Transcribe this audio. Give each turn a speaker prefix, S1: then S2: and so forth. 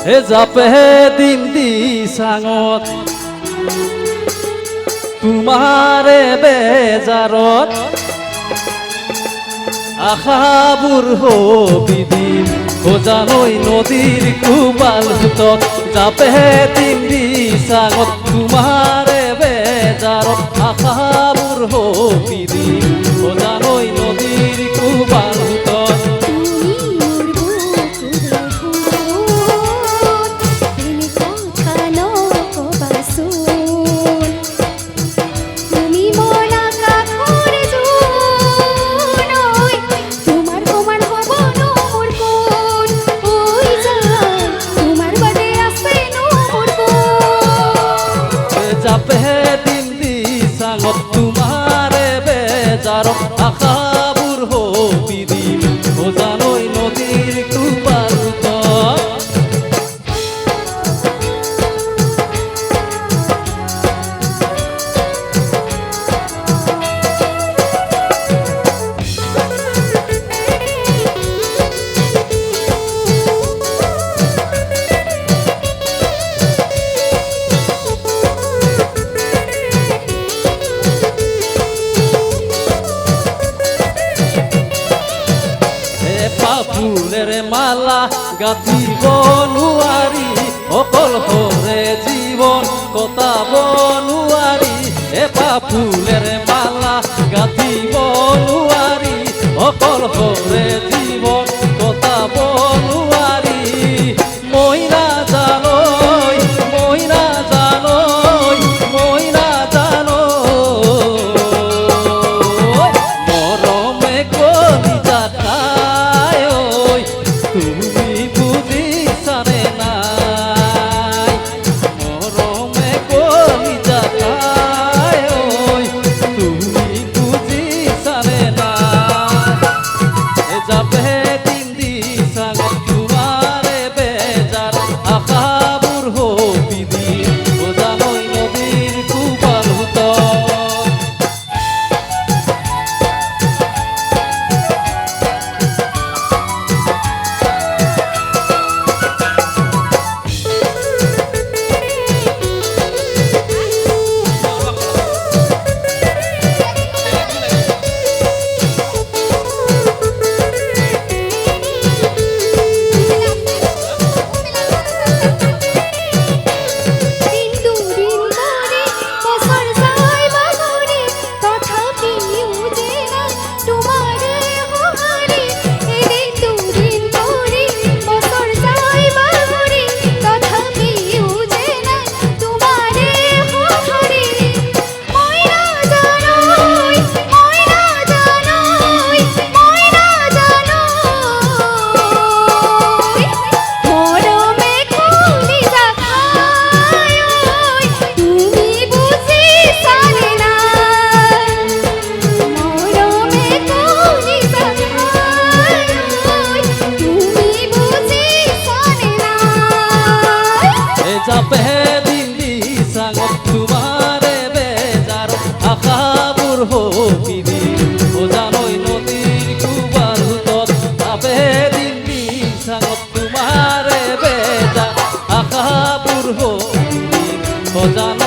S1: এ যাপে দিন দি সাঙত তোমারে বেজারত আশাবোৰ হবি দিন জানৈ নদীর কুবাল ভূতত যাপে দিন দি সাঙত তোমারে বেজারত আশাবোৰ হবি দিন জানৈ নদীর কুবাল ভূতত তোমারে বেজারত আশাবোৰ হবি দিন জানৈ নদীর কুবাল ভূতত ফুলের মালা গাঁথিব নোৱাৰি অকল হৰে জীবন কটাব নোৱাৰি এপা ফুলের মালা গাঁথিব নোৱাৰি অকল হৰে জীবন কটাব নোৱাৰি মই নাজানৈ মই নাজানৈ মই নাজানৈ মৰমে কলিজা তুমি বুঝিছানে নাই মরমে কলিজা খায় তুমি বুঝিছানে নাই যাবে দিন দি সাঙত তোমারে বেজার আশাবোৰ হবি দিন জানৈ নদীর কুবাল ভূতত যাবে দিন দি সাঙত তোমারে বেজার আশাবোৰ হবি দিন জানৈ নদীর কুবাল ভূতত যাবে দিন দি সাঙত তোমারে বেজার আশাবোৰ হবি দিন জানৈ